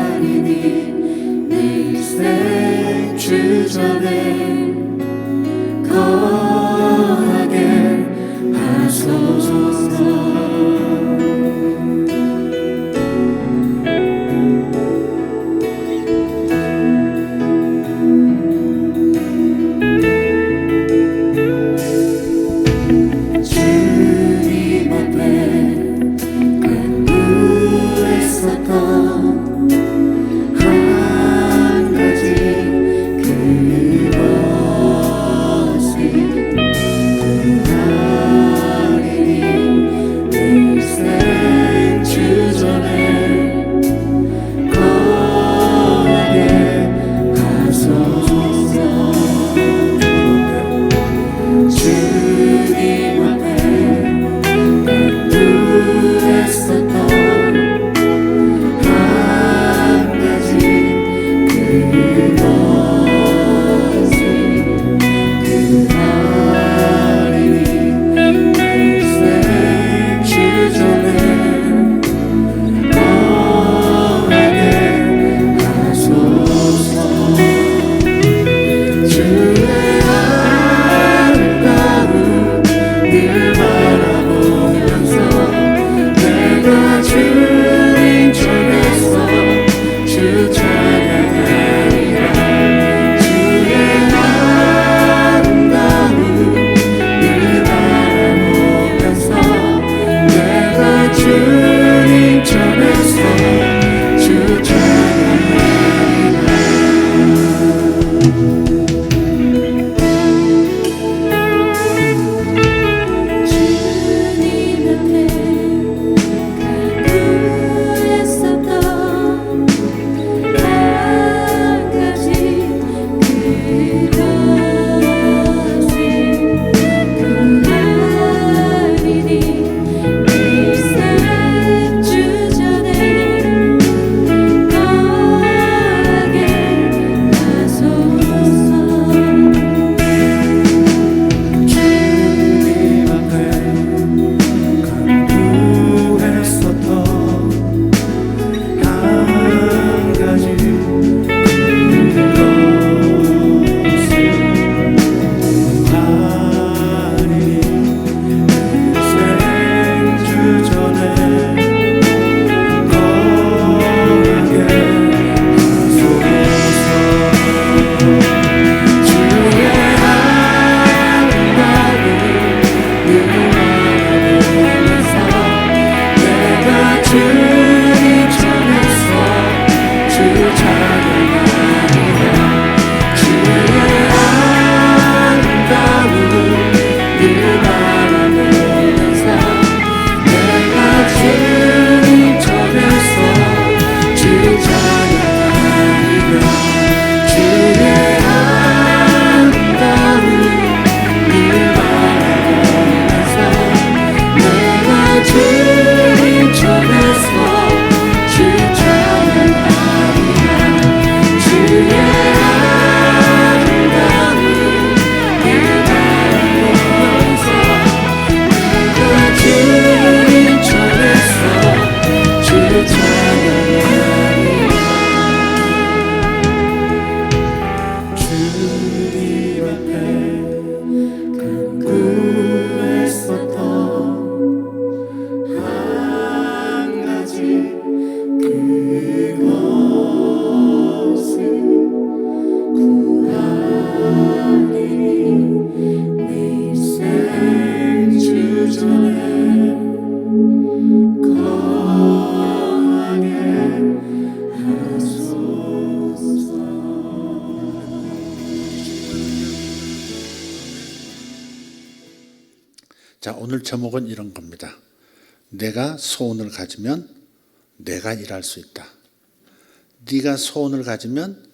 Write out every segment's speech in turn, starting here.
구하리니 내 일생 주전에 거하게 하소서. 자, 오늘 제목은 이런 겁니다. 내가 소원을 가지면 내가 일할 수 있다. 네가 소원을 가지면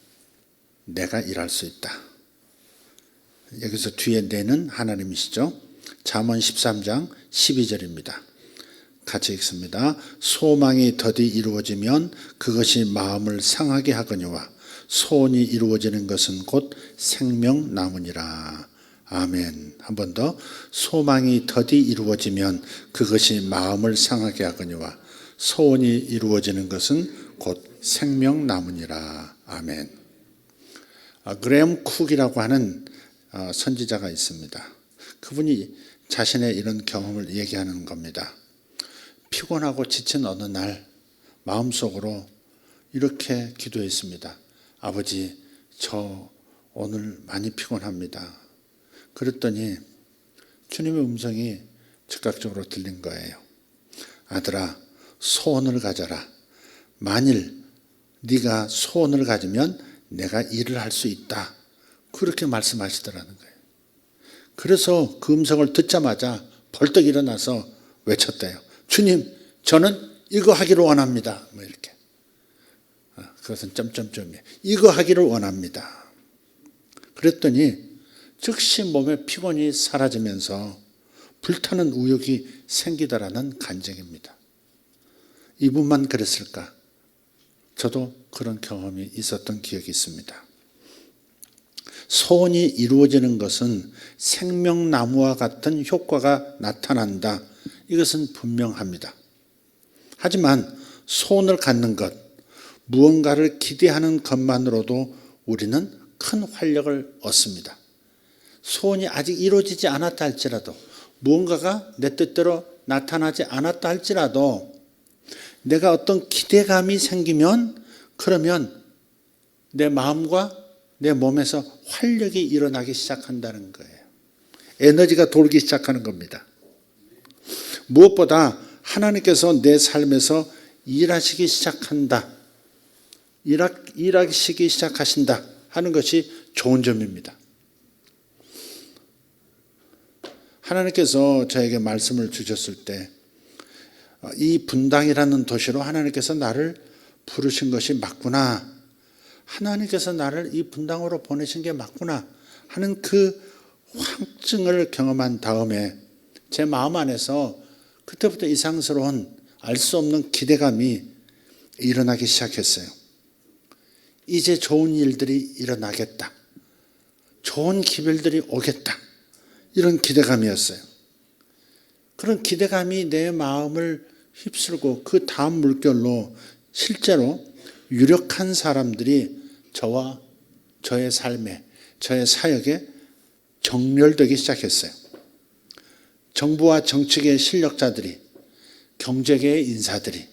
내가 일할 수 있다. 여기서 뒤에 내는 하나님이시죠. 잠언 13장 12절입니다. 같이 읽습니다. 소망이 더디 이루어지면 그것이 마음을 상하게 하거니와 소원이 이루어지는 것은 곧 생명나무니라. 아멘. 한 번 더. 소망이 더디 이루어지면 그것이 마음을 상하게 하거니와 소원이 이루어지는 것은 곧 생명나무니라. 아멘. 그레엄 쿡이라고 하는 선지자가 있습니다. 그분이 자신의 이런 경험을 얘기하는 겁니다. 피곤하고 지친 어느 날 마음속으로 이렇게 기도했습니다. 아버지, 저 오늘 많이 피곤합니다. 그랬더니 주님의 음성이 즉각적으로 들린 거예요. 아들아, 소원을 가져라. 만일 네가 소원을 가지면 내가 일을 할 수 있다. 그렇게 말씀하시더라는 거예요. 그래서 그 음성을 듣자마자 벌떡 일어나서 외쳤대요. 주님, 저는 이거 하기를 원합니다. 뭐 이렇게. 그것은 점점점이에요. 이거 하기를 원합니다. 그랬더니 즉시 몸의 피곤이 사라지면서 불타는 의욕이 생기더라는 간증입니다. 이분만 그랬을까? 저도 그런 경험이 있었던 기억이 있습니다. 소원이 이루어지는 것은 생명나무와 같은 효과가 나타난다. 이것은 분명합니다. 하지만 소원을 갖는 것, 무언가를 기대하는 것만으로도 우리는 큰 활력을 얻습니다. 소원이 아직 이루어지지 않았다 할지라도, 무언가가 내 뜻대로 나타나지 않았다 할지라도 내가 어떤 기대감이 생기면 그러면 내 마음과 내 몸에서 활력이 일어나기 시작한다는 거예요. 에너지가 돌기 시작하는 겁니다. 무엇보다 하나님께서 내 삶에서 일하시기 시작한다. 일하시기 시작하신다 하는 것이 좋은 점입니다. 하나님께서 저에게 말씀을 주셨을 때 이 분당이라는 도시로 하나님께서 나를 부르신 것이 맞구나. 하나님께서 나를 이 분당으로 보내신 게 맞구나 하는 그 확증을 경험한 다음에 제 마음 안에서 그때부터 이상스러운 알 수 없는 기대감이 일어나기 시작했어요. 이제 좋은 일들이 일어나겠다. 좋은 기별들이 오겠다. 이런 기대감이었어요. 그런 기대감이 내 마음을 휩쓸고 그 다음 물결로 실제로 유력한 사람들이 저와 저의 삶에, 저의 사역에 정렬되기 시작했어요. 정부와 정치계의 실력자들이, 경제계의 인사들이,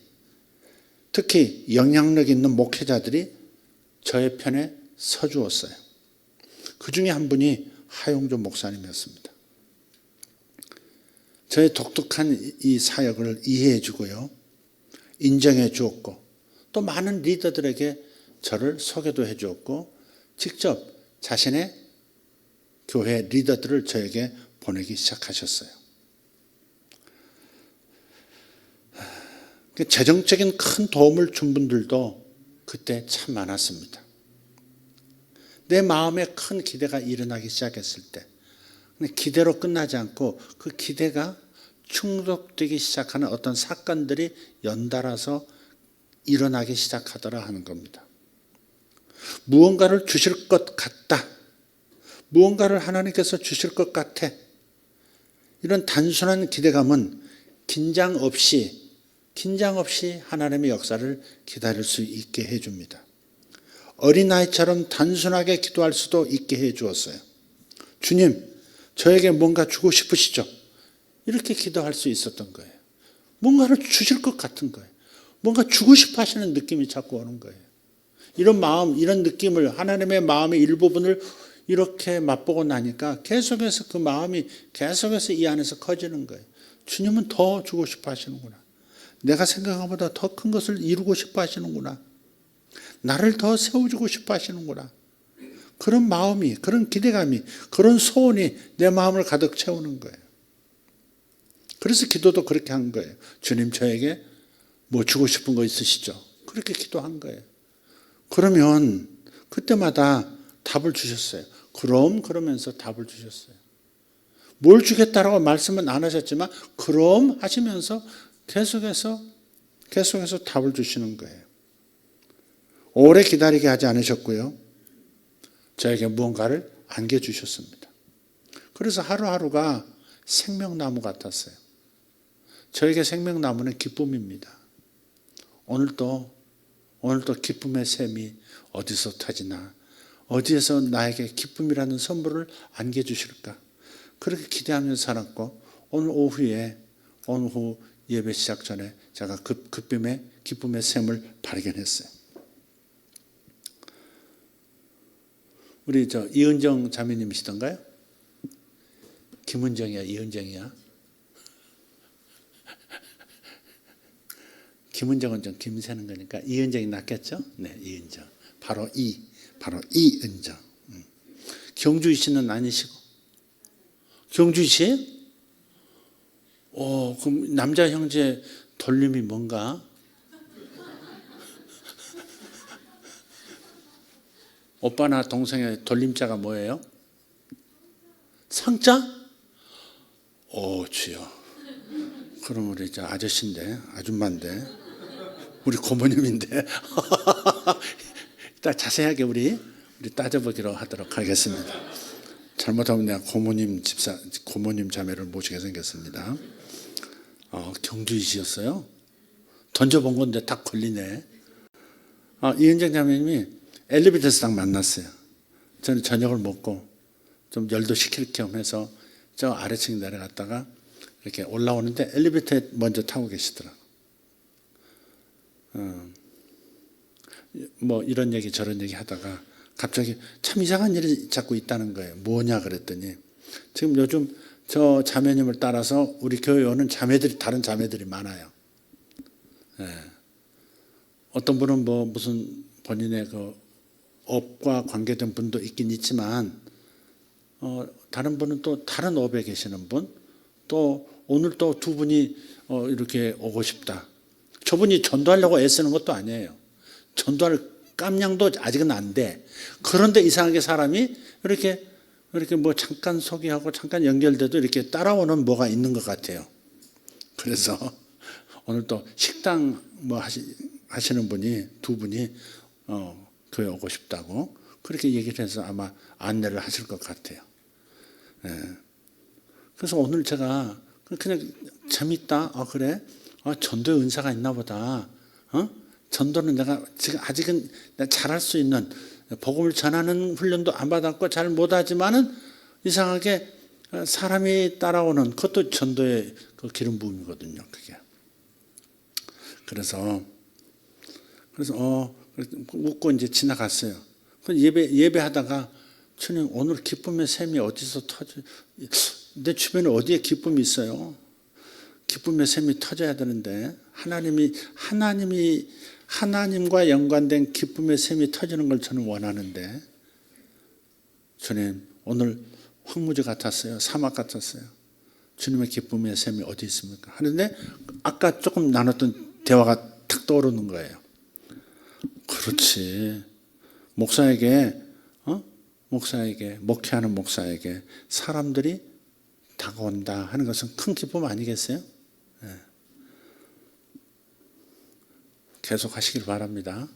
특히 영향력 있는 목회자들이 저의 편에 서주었어요. 그 중에 한 분이 하용조 목사님이었습니다. 저의 독특한 이 사역을 이해해 주고요. 인정해 주었고 또 많은 리더들에게 저를 소개도 해 주었고 직접 자신의 교회 리더들을 저에게 보내기 시작하셨어요. 재정적인 큰 도움을 준 분들도 그때 참 많았습니다. 내 마음에 큰 기대가 일어나기 시작했을 때 기대로 끝나지 않고 그 기대가 충족되기 시작하는 어떤 사건들이 연달아서 일어나기 시작하더라 하는 겁니다. 무언가를 주실 것 같다. 무언가를 하나님께서 주실 것 같아. 이런 단순한 기대감은 긴장 없이 하나님의 역사를 기다릴 수 있게 해줍니다. 어린아이처럼 단순하게 기도할 수도 있게 해주었어요. 주님, 저에게 뭔가 주고 싶으시죠? 이렇게 기도할 수 있었던 거예요. 뭔가를 주실 것 같은 거예요. 뭔가 주고 싶어 하시는 느낌이 자꾸 오는 거예요. 이런 마음, 이런 느낌을 하나님의 마음의 일부분을 이렇게 맛보고 나니까 계속해서 그 마음이 계속해서 이 안에서 커지는 거예요. 주님은 더 주고 싶어 하시는구나. 내가 생각한 것보다 더 큰 것을 이루고 싶어 하시는구나. 나를 더 세워주고 싶어 하시는구나. 그런 마음이, 그런 기대감이, 그런 소원이 내 마음을 가득 채우는 거예요. 그래서 기도도 그렇게 한 거예요. 주님, 저에게 뭐 주고 싶은 거 있으시죠? 그렇게 기도한 거예요. 그러면 그때마다 답을 주셨어요. 그러면서 답을 주셨어요. 뭘 주겠다라고 말씀은 안 하셨지만 그럼 하시면서 계속해서 답을 주시는 거예요. 오래 기다리게 하지 않으셨고요. 저에게 무언가를 안겨주셨습니다. 그래서 하루하루가 생명나무 같았어요. 저에게 생명나무는 기쁨입니다. 오늘도 기쁨의 샘이 어디서 터지나, 어디에서 나에게 기쁨이라는 선물을 안겨주실까, 그렇게 기대하면서 살았고, 오늘 오후 예배 시작 전에 제가 기쁨의 샘을 발견했어요. 우리 이은정 자매님이시던가요? 김은정이야, 이은정이야? 김은정은 좀 김새는 거니까 이은정이 낫겠죠? 네, 이은정. 바로 이은정. 경주이 씨는 아니시고? 경주이 씨? 그럼 남자 형제 돌림이 뭔가? 오빠나 동생의 돌림자가 뭐예요? 상자? 주여. 그럼 우리 아저씨인데, 아줌마인데, 우리 고모님인데. 일단 자세하게 우리 따져보기로 하도록 하겠습니다. 잘못하면 내가 고모님 자매를 모시게 생겼습니다. 경주이시였어요? 던져본 건데 딱 걸리네. 이은정 자매님이 엘리베이터에서 딱 만났어요. 저는 저녁을 먹고 좀 열도 식힐 겸 해서 저 아래층 내려갔다가 이렇게 올라오는데 엘리베이터에 먼저 타고 계시더라고요. 뭐 이런 얘기 저런 얘기 하다가 갑자기 참 이상한 일이 자꾸 있다는 거예요. 뭐냐 그랬더니 지금 요즘 저 자매님을 따라서 우리 교회 오는 다른 자매들이 많아요. 어떤 분은 뭐 무슨 본인의 그 업과 관계된 분도 있긴 있지만, 다른 분은 또 다른 업에 계시는 분, 또 오늘 또 두 분이 이렇게 오고 싶다. 저분이 전도하려고 애쓰는 것도 아니에요. 전도할 깜냥도 아직은 안 돼. 그런데 이상하게 사람이 이렇게 뭐 잠깐 소개하고 잠깐 연결돼도 이렇게 따라오는 뭐가 있는 것 같아요. 그래서 오늘 또 식당 뭐 하시는 분이 두 분이 교회 오고 싶다고 그렇게 얘기를 해서 아마 안내를 하실 것 같아요. 그래서 오늘 제가 그냥 재밌다. 그래? 전도의 은사가 있나 보다. 전도는 내가 지금 아직은 잘할 수 있는, 복음을 전하는 훈련도 안 받았고 잘 못하지만은 이상하게 사람이 따라오는 그것도 전도의 그 기름 부음이거든요. 그게. 그래서 웃고 이제 지나갔어요. 예배하다가 주님 오늘 기쁨의 샘이 어디서 내 주변에 어디에 기쁨이 있어요? 기쁨의 샘이 터져야 되는데 하나님과 연관된 기쁨의 샘이 터지는 걸 저는 원하는데, 주님 오늘 황무지 같았어요. 사막 같았어요. 주님의 기쁨의 샘이 어디 있습니까? 하는데 아까 조금 나눴던 대화가 탁 떠오르는 거예요. 그렇지. 목회하는 목사에게 사람들이 다가온다 하는 것은 큰 기쁨 아니겠어요? 계속 하시길 바랍니다.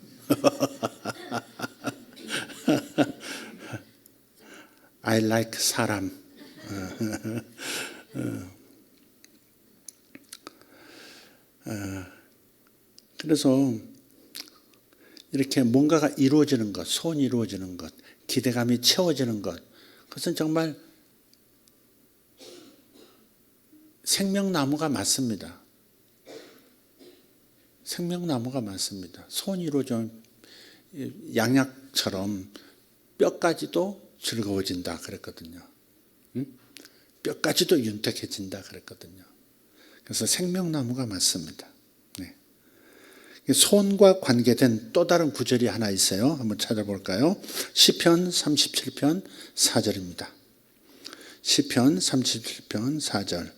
I like 사람. 그래서 이렇게 뭔가가 이루어지는 것, 소원이 이루어지는 것, 기대감이 채워지는 것, 그것은 정말 생명나무가 맞습니다. 생명나무가 맞습니다. 소원이 이루어지면 양약처럼 뼈까지도 즐거워진다 그랬거든요. 뼈까지도 윤택해진다 그랬거든요. 그래서 생명나무가 맞습니다. 네. 소원과 관계된 또 다른 구절이 하나 있어요. 한번 찾아볼까요? 시편 37편 4절입니다. 시편 37편 4절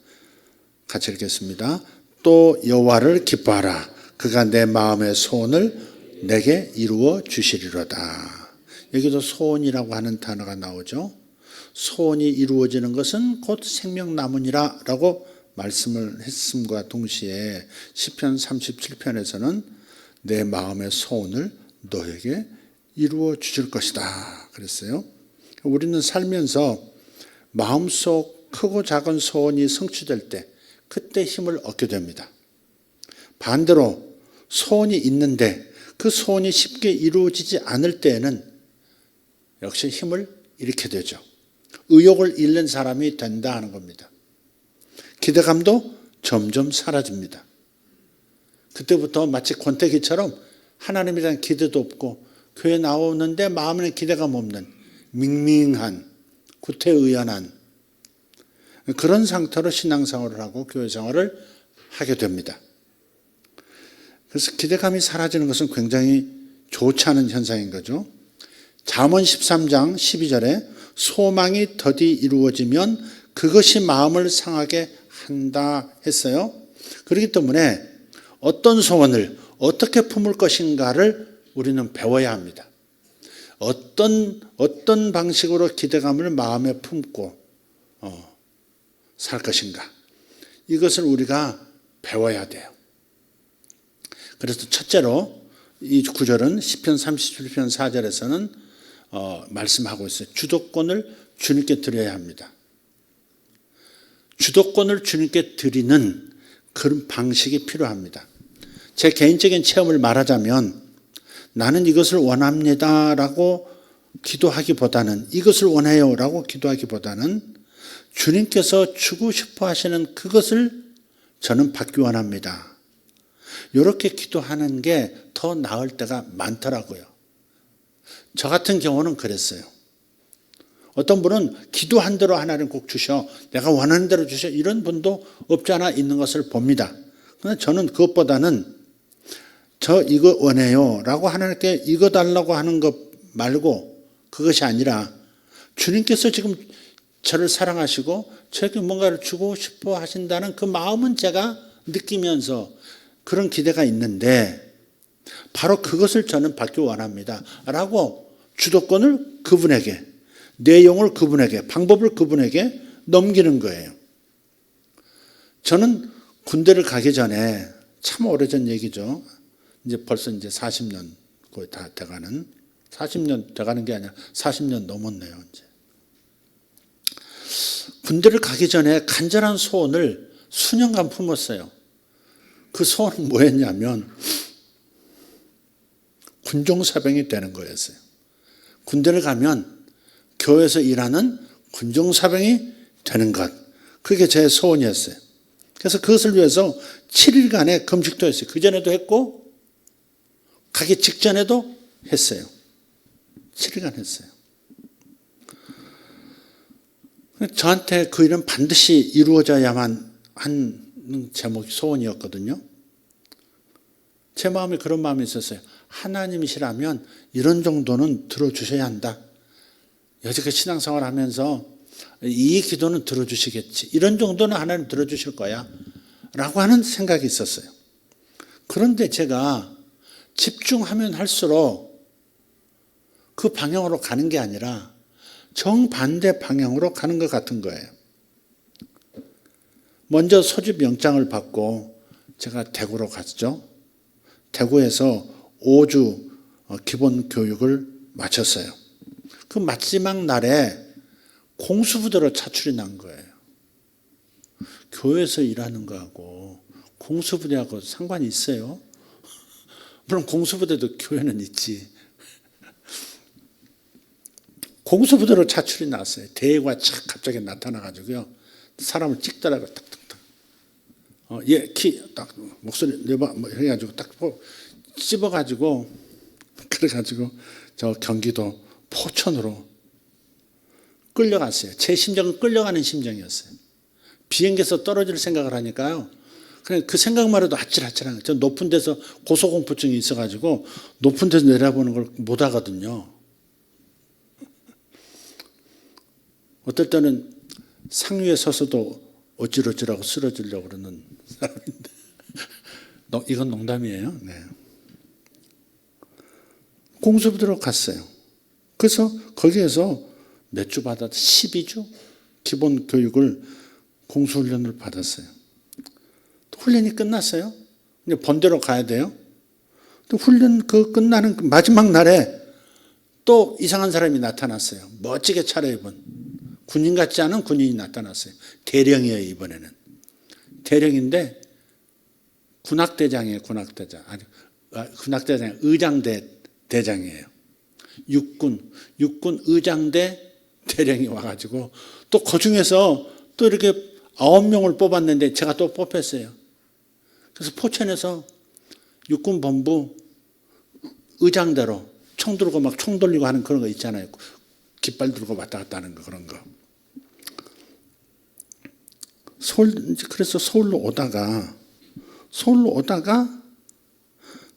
같이 읽겠습니다. 또 여호와를 기뻐하라. 그가 내 마음의 소원을 내게 이루어 주시리로다. 여기도 소원이라고 하는 단어가 나오죠. 소원이 이루어지는 것은 곧 생명나무니라 라고 말씀을 했음과 동시에 시편 37편에서는 내 마음의 소원을 너에게 이루어 주실 것이다 그랬어요. 우리는 살면서 마음속 크고 작은 소원이 성취될 때 그때 힘을 얻게 됩니다. 반대로 소원이 있는데 그 소원이 쉽게 이루어지지 않을 때에는 역시 힘을 잃게 되죠. 의욕을 잃는 사람이 된다 하는 겁니다. 기대감도 점점 사라집니다. 그때부터 마치 권태기처럼 하나님에 대한 기대도 없고 교회 나오는데 마음에는 기대감 없는 밍밍한 구태의연한 그런 상태로 신앙생활을 하고 교회생활을 하게 됩니다. 그래서 기대감이 사라지는 것은 굉장히 좋지 않은 현상인 거죠. 잠언 13장 12절에 소망이 더디 이루어지면 그것이 마음을 상하게 한다 했어요. 그렇기 때문에 어떤 소원을 어떻게 품을 것인가를 우리는 배워야 합니다. 어떤 방식으로 기대감을 마음에 품고 살 것인가. 이것을 우리가 배워야 돼요. 그래서 첫째로 이 구절은 시편 37편 4절에서는 말씀하고 있어요. 주도권을 주님께 드려야 합니다. 주도권을 주님께 드리는 그런 방식이 필요합니다. 제 개인적인 체험을 말하자면 나는 이것을 원합니다라고 기도하기보다는 이것을 원해요라고 기도하기보다는 주님께서 주고 싶어 하시는 그것을 저는 받기 원합니다. 이렇게 기도하는 게 더 나을 때가 많더라고요. 저 같은 경우는 그랬어요. 어떤 분은 기도한 대로 하나님 꼭 주셔. 내가 원하는 대로 주셔. 이런 분도 없지 않아 있는 것을 봅니다. 그런데 저는 그것보다는 저 이거 원해요 라고 하나님께 이거 달라고 하는 것 말고 그것이 아니라 주님께서 지금 저를 사랑하시고 저에게 뭔가를 주고 싶어 하신다는 그 마음은 제가 느끼면서 그런 기대가 있는데 바로 그것을 저는 받기 원합니다 라고 주도권을 그분에게, 내용을 그분에게, 방법을 그분에게 넘기는 거예요. 저는 군대를 가기 전에 참 오래전 얘기죠. 이제 벌써 이제 40년 거의 다 돼가는, 40년 돼가는 게 아니라 40년 넘었네요. 이제 군대를 가기 전에 간절한 소원을 수년간 품었어요. 그 소원은 뭐였냐면 군종사병이 되는 거였어요. 군대를 가면 교회에서 일하는 군종사병이 되는 것. 그게 제 소원이었어요. 그래서 그것을 위해서 7일간의 금식도 했어요. 그전에도 했고 가기 직전에도 했어요. 7일간 했어요. 저한테 그 일은 반드시 이루어져야만 하는 제목이 소원이었거든요. 제 마음에 그런 마음이 있었어요. 하나님이시라면 이런 정도는 들어주셔야 한다. 여지껏 신앙생활 하면서 이 기도는 들어주시겠지. 이런 정도는 하나님 들어주실 거야. 라고 하는 생각이 있었어요. 그런데 제가 집중하면 할수록 그 방향으로 가는 게 아니라 정반대 방향으로 가는 것 같은 거예요. 먼저 소집 영장을 받고 제가 대구로 갔죠. 대구에서 5주 기본 교육을 마쳤어요. 그 마지막 날에 공수부대로 차출이 난 거예요. 교회에서 일하는 거하고 공수부대하고 상관이 있어요? 물론 공수부대도 교회는 있지. 공수부대로 차출이 났어요. 대회가 착 갑자기 나타나가지고요. 사람을 찍더라고요. 탁탁탁. 얘 키 딱 목소리 내봐 뭐 해가지고 딱 찝어가지고 그래가지고 저 경기도 포천으로 끌려갔어요. 제 심정은 끌려가는 심정이었어요. 비행기에서 떨어질 생각을 하니까요. 그냥 그 생각만 해도 아찔아찔한 거예요. 저 높은 데서 고소공포증이 있어가지고 높은 데서 내려보는 걸 못 하거든요. 어떨 때는 상 위에 서서도 어찌러찌라고 쓰러지려고 그러는 사람인데 이건 농담이에요. 네. 공수부대로 갔어요. 그래서 거기에서 몇 주 받았다? 12주 기본 교육을 공수훈련을 받았어요. 훈련이 끝났어요. 이제 본대로 가야 돼요. 또 훈련 그 끝나는 마지막 날에 또 이상한 사람이 나타났어요. 멋지게 차려입은 군인 같지 않은 군인이 나타났어요. 대령이에요, 이번에는. 대령인데 군악대장이에요, 군악대장. 아니, 군악대장, 대장이에요. 육군 의장대 대령이 와가지고 또 그 중에서 또 이렇게 9명을 뽑았는데 제가 또 뽑혔어요. 그래서 포천에서 육군본부 의장대로 총 들고 막 총 돌리고 하는 그런 거 있잖아요. 깃발 들고 왔다 갔다 하는 거, 그런 거. 그래서 서울로 오다가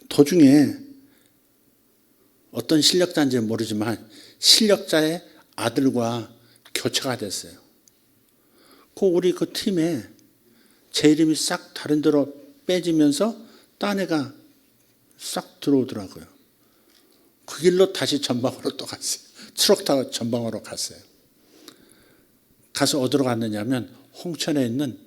도중에 어떤 실력자인지는 모르지만 실력자의 아들과 교체가 됐어요. 우리 그 팀에 제 이름이 싹 다른 데로 빼지면서 딴 애가 싹 들어오더라고요. 그 길로 다시 전방으로 또 갔어요. 트럭 타고 전방으로 갔어요. 가서 어디로 갔느냐면 홍천에 있는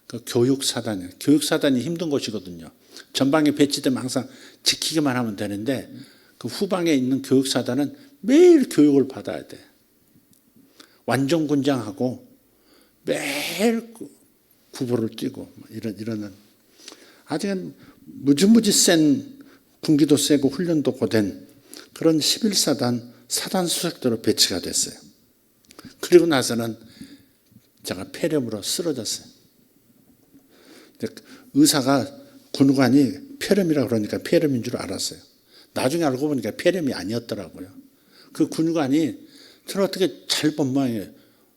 그 교육사단이에요. 교육사단이 힘든 곳이거든요. 전방에 배치되면 항상 지키기만 하면 되는데 그 후방에 있는 교육사단은 매일 교육을 받아야 돼. 완전 군장하고 매일 구보를 뛰고 이러는 아직은 무지무지 센 군기도 세고 훈련도 고된 그런 11사단 사단 수색대로 배치가 됐어요. 그리고 나서는 제가 폐렴으로 쓰러졌어요. 의사가 군의관이 폐렴이라고 그러니까 폐렴인 줄 알았어요. 나중에 알고 보니까 폐렴이 아니었더라고요. 그 군의관이 저를 어떻게 잘 본 모양이에요.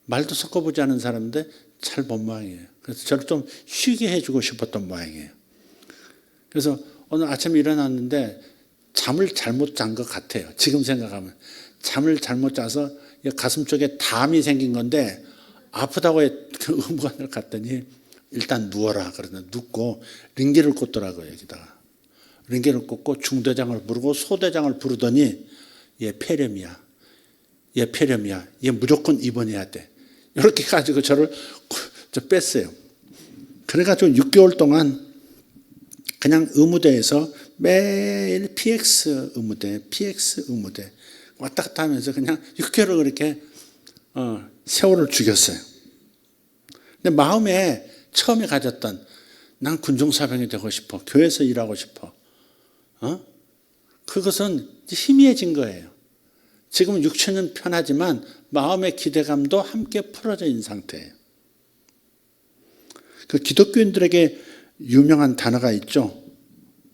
말도 섞어보지 않은 사람인데 잘 본 모양이에요. 그래서 저를 좀 쉬게 해주고 싶었던 모양이에요. 그래서 오늘 아침에 일어났는데 잠을 잘못 잔 것 같아요. 지금 생각하면. 잠을 잘못 자서 가슴 쪽에 담이 생긴 건데 아프다고 그 의무관을 갔더니 일단 누워라 그러더니 눕고 링기를 꽂더라고요. 여기다가. 링기를 꽂고 중대장을 부르고 소대장을 부르더니 얘 폐렴이야. 얘 무조건 입원해야 돼. 이렇게 가지고 저를 뺐어요. 그래가지고 6개월 동안 그냥 의무대에서 매일 PX 의무대 왔다 갔다 하면서 그냥 6개월을 그렇게 세월을 죽였어요. 근데 마음에 처음에 가졌던 난 군종사병이 되고 싶어. 교회에서 일하고 싶어. 그것은 희미해진 거예요. 지금 육체는 편하지만 마음의 기대감도 함께 풀어져 있는 상태예요. 그 기독교인들에게 유명한 단어가 있죠.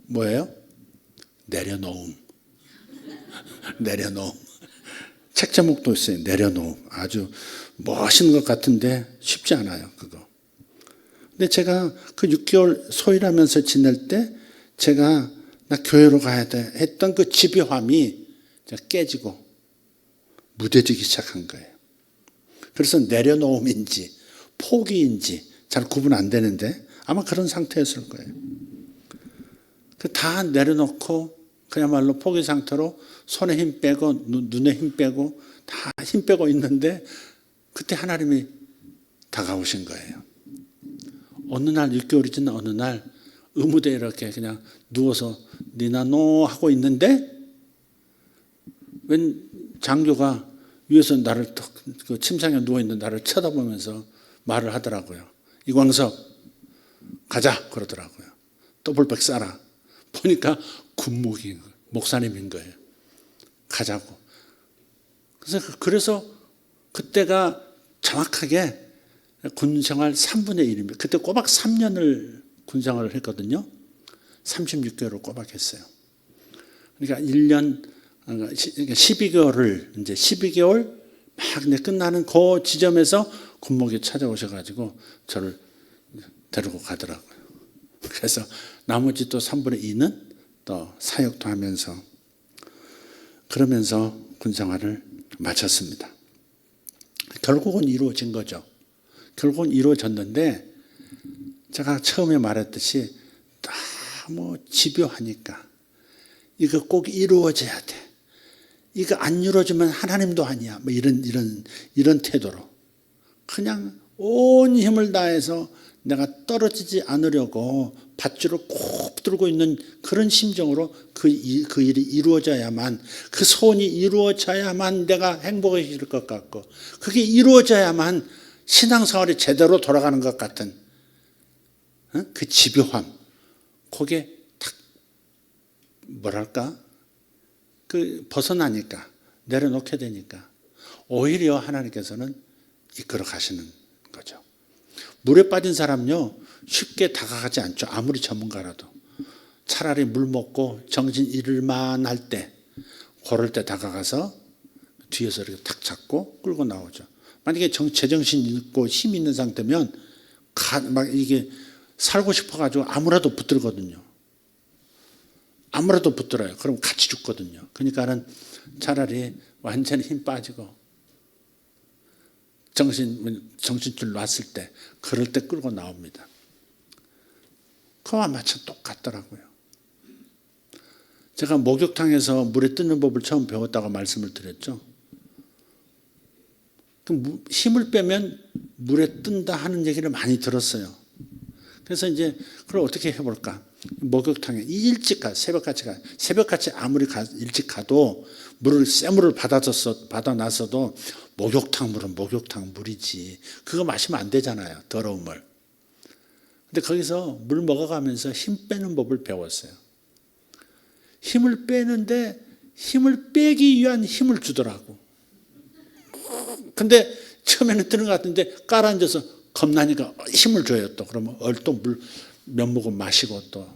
뭐예요? 내려놓음. 내려놓음. 책 제목도 있어요. 내려놓음. 아주 멋있는 것 같은데 쉽지 않아요. 그거. 근데 제가 그 6개월 소일하면서 지낼 때 제가 나 교회로 가야 돼 했던 그 집요함이 깨지고 무뎌지기 시작한 거예요. 그래서 내려놓음인지 포기인지 잘 구분 안 되는데 아마 그런 상태였을 거예요. 다 내려놓고 그야말로 포기 상태로 손에 힘 빼고 눈에 힘 빼고 다 힘 빼고 있는데 그때 하나님이 다가오신 거예요. 어느 날 6개월이 지난 어느 날 의무대에 이렇게 그냥 누워서 니나노 하고 있는데 웬 장교가 위에서 나를 그 침상에 누워있는 나를 쳐다보면서 말을 하더라고요. 이광석 가자 그러더라고요. 더블백 싸라. 보니까 군목인 거예요. 목사님인 거예요. 가자고. 그래서 그때가 정확하게 군생활 3분의 1입니다. 그때 꼬박 3년을 군생활을 했거든요. 36개월을 꼬박 했어요. 그러니까 1년 12개월을 이제 12개월 막 이제 끝나는 그 지점에서 군목이 찾아오셔가지고 저를 데리고 가더라고요. 그래서 나머지 또 3분의 2는 또 사역도 하면서 그러면서 군생활을 마쳤습니다. 결국은 이루어진 거죠. 결국은 이루어졌는데 제가 처음에 말했듯이 너무 집요하니까 이거 꼭 이루어져야 돼. 이거 안 이루어지면 하나님도 아니야. 뭐 이런 태도로 그냥 온 힘을 다해서 내가 떨어지지 않으려고 밧줄을 꼭 들고 있는 그런 심정으로 그 일이 이루어져야만, 그 소원이 이루어져야만 내가 행복해질 것 같고, 그게 이루어져야만 신앙생활이 제대로 돌아가는 것 같은 그 집요함, 그게 딱 뭐랄까 그 벗어나니까, 내려놓게 되니까 오히려 하나님께서는 이끌어 가시는 거죠. 물에 빠진 사람요 쉽게 다가가지 않죠. 아무리 전문가라도. 차라리 물 먹고 정신 잃을만 할 때, 그럴 때 다가가서 뒤에서 이렇게 탁 잡고 끌고 나오죠. 만약에 제정신 있고 힘 있는 상태면 막 이게 살고 싶어가지고 아무라도 붙들거든요. 아무라도 붙들어요. 그럼 같이 죽거든요. 그러니까는 차라리 완전히 힘 빠지고 정신줄 놨을 때, 그럴 때 끌고 나옵니다. 그와 마찬 똑같더라고요. 제가 목욕탕에서 물에 뜨는 법을 처음 배웠다고 말씀을 드렸죠. 힘을 빼면 물에 뜬다 하는 얘기를 많이 들었어요. 그래서 이제 그걸 어떻게 해볼까? 목욕탕에 일찍 가, 새벽같이 아무리 일찍 가도 쇠물을 받아놨어도 목욕탕 물은 목욕탕 물이지. 그거 마시면 안 되잖아요. 더러운 물. 근데 거기서 물 먹어가면서 힘 빼는 법을 배웠어요. 힘을 빼는데 힘을 빼기 위한 힘을 주더라고. 근데 처음에는 뜨는 것 같은데 깔아앉아서 겁나니까 힘을 줘요 또. 그러면 또 물 몇 모금 마시고 또.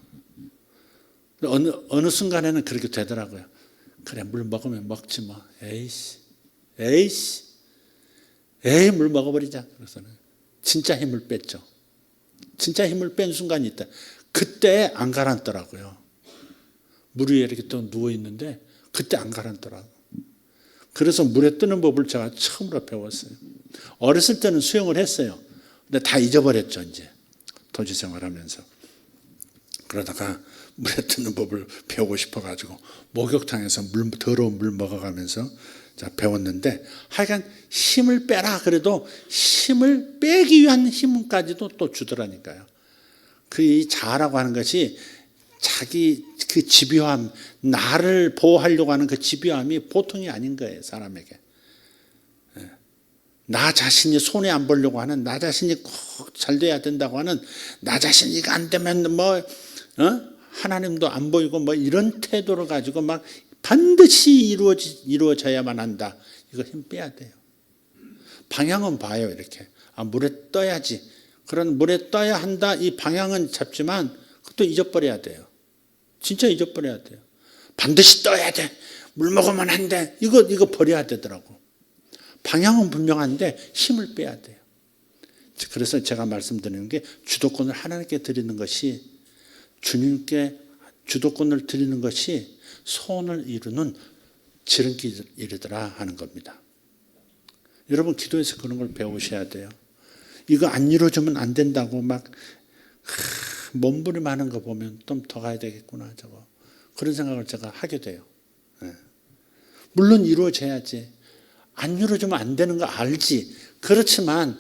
어느 순간에는 그렇게 되더라고요. 그래, 물 먹으면 먹지 뭐. 에이 물 먹어버리자. 그래서는 진짜 힘을 뺐죠. 진짜 힘을 뺀 순간이 있다. 그때 안 가라앉더라고요. 물 위에 이렇게 또 누워 있는데 그때 안 가라앉더라고요. 그래서 물에 뜨는 법을 제가 처음으로 배웠어요. 어렸을 때는 수영을 했어요. 근데 다 잊어버렸죠, 이제. 도시 생활하면서. 그러다가 물에 뜨는 법을 배우고 싶어가지고 목욕탕에서 더러운 물 먹어가면서 배웠는데, 하여간 힘을 빼라 그래도 힘을 빼기 위한 힘까지도 또 주더라니까요. 그 자아라고 하는 것이 자기 그 집요함, 나를 보호하려고 하는 그 집요함이 보통이 아닌 거예요, 사람에게. 나 자신이 손해 안 보려고 하는, 나 자신이 꼭 잘 돼야 된다고 하는, 나 자신이 이거 안 되면 하나님도 안 보이고 이런 태도를 가지고 막 반드시 이루어져야만 한다. 이거 힘 빼야 돼요. 방향은 봐요, 이렇게. 물에 떠야지. 그런 물에 떠야 한다. 이 방향은 잡지만 그것도 잊어버려야 돼요. 진짜 잊어버려야 돼요. 반드시 떠야 돼. 물 먹으면 안 돼. 이거 버려야 되더라고. 방향은 분명한데 힘을 빼야 돼요. 그래서 제가 말씀드리는 게, 주도권을 하나님께 드리는 것이, 주님께 주도권을 드리는 것이 소원을 이루는 지름길이더라 하는 겁니다. 여러분, 기도에서 그런 걸 배우셔야 돼요. 이거 안 이루어지면 안 된다고 막 몸부림하는 거 보면 좀 더 가야 되겠구나, 저거. 그런 생각을 제가 하게 돼요. 물론 이루어져야지. 안 이루어지면 안 되는 거 알지. 그렇지만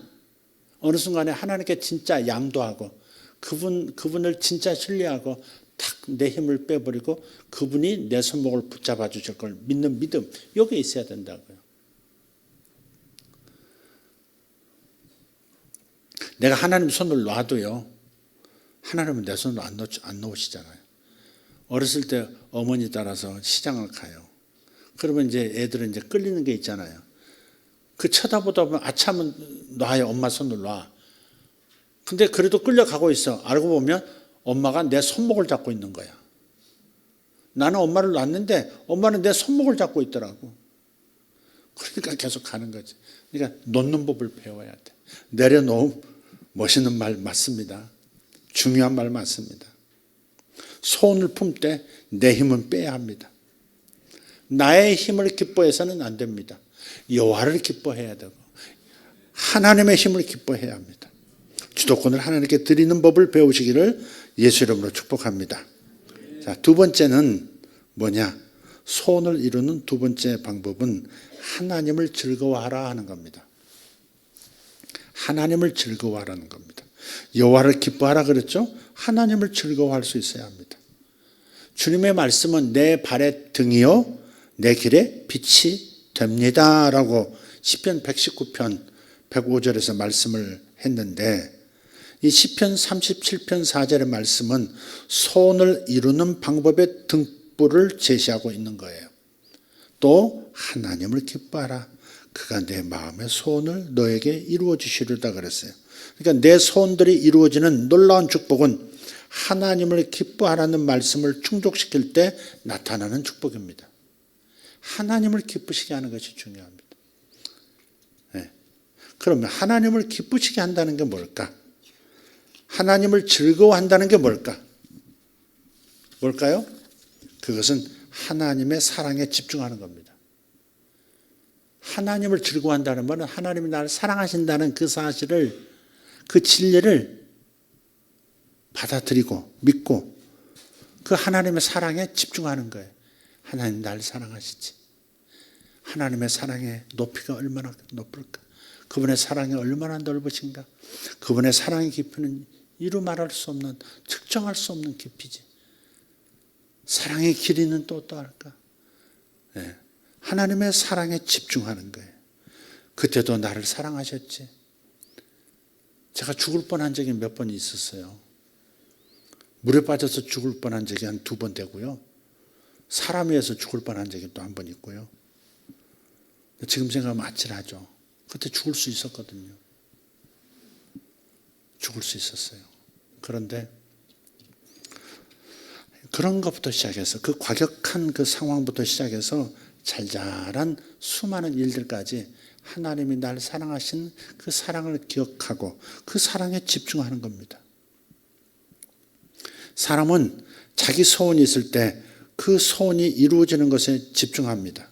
어느 순간에 하나님께 진짜 양도하고 그분을 진짜 신뢰하고 탁 내 힘을 빼버리고 그분이 내 손목을 붙잡아 주실 걸 믿는 믿음, 이게 있어야 된다고요. 내가 하나님 손을 놔도요, 하나님은 내 손을 안 놓으시잖아요. 어렸을 때 어머니 따라서 시장을 가요. 그러면 이제 애들은 이제 끌리는 게 있잖아요. 그 쳐다보다 보면 아차면 놔요. 엄마 손을 놔. 근데 그래도 끌려가고 있어. 알고 보면 엄마가 내 손목을 잡고 있는 거야. 나는 엄마를 놨는데 엄마는 내 손목을 잡고 있더라고. 그러니까 계속 가는 거지. 그러니까 놓는 법을 배워야 돼. 내려놓음, 멋있는 말 맞습니다. 중요한 말 맞습니다. 소원을 품 때 내 힘은 빼야 합니다. 나의 힘을 기뻐해서는 안 됩니다. 여호와를 기뻐해야 되고 하나님의 힘을 기뻐해야 합니다. 주도권을 하나님께 드리는 법을 배우시기를 예수 이름으로 축복합니다. 자, 두 번째는 뭐냐? 소원을 이루는 두 번째 방법은 하나님을 즐거워하라 하는 겁니다. 하나님을 즐거워하라는 겁니다. 여호와를 기뻐하라 그랬죠? 하나님을 즐거워할 수 있어야 합니다. 주님의 말씀은 내 발의 등이요 내 길의 빛이 됩니다 라고 시편 119편 105절에서 말씀을 했는데, 이 시편 37편 4절의 말씀은 소원을 이루는 방법의 등불을 제시하고 있는 거예요. 또 하나님을 기뻐하라. 그가 내 마음의 소원을 너에게 이루어 주시리다 그랬어요. 그러니까 내 소원들이 이루어지는 놀라운 축복은 하나님을 기뻐하라는 말씀을 충족시킬 때 나타나는 축복입니다. 하나님을 기쁘시게 하는 것이 중요합니다. 네. 그러면 하나님을 기쁘시게 한다는 게 뭘까? 하나님을 즐거워한다는 게 뭘까? 뭘까요? 그것은 하나님의 사랑에 집중하는 겁니다. 하나님을 즐거워한다는 말은 하나님이 나를 사랑하신다는 그 사실을, 그 진리를 받아들이고 믿고 그 하나님의 사랑에 집중하는 거예요. 하나님 나를 사랑하시지. 하나님의 사랑의 높이가 얼마나 높을까? 그분의 사랑이 얼마나 넓으신가? 그분의 사랑의 깊이는 이루 말할 수 없는, 측정할 수 없는 깊이지. 사랑의 길이는 또 어떠할까? 네. 하나님의 사랑에 집중하는 거예요. 그때도 나를 사랑하셨지. 제가 죽을 뻔한 적이 몇 번 있었어요. 물에 빠져서 죽을 뻔한 적이 한 2번 되고요. 사람 위해서 죽을 뻔한 적이 또 1번 있고요. 지금 생각하면 아찔하죠. 그때 죽을 수 있었거든요. 죽을 수 있었어요. 그런데 그런 것부터 시작해서, 그 과격한 그 상황부터 시작해서 잘잘한 수많은 일들까지 하나님이 날 사랑하신 그 사랑을 기억하고 그 사랑에 집중하는 겁니다. 사람은 자기 소원이 있을 때 그 소원이 이루어지는 것에 집중합니다.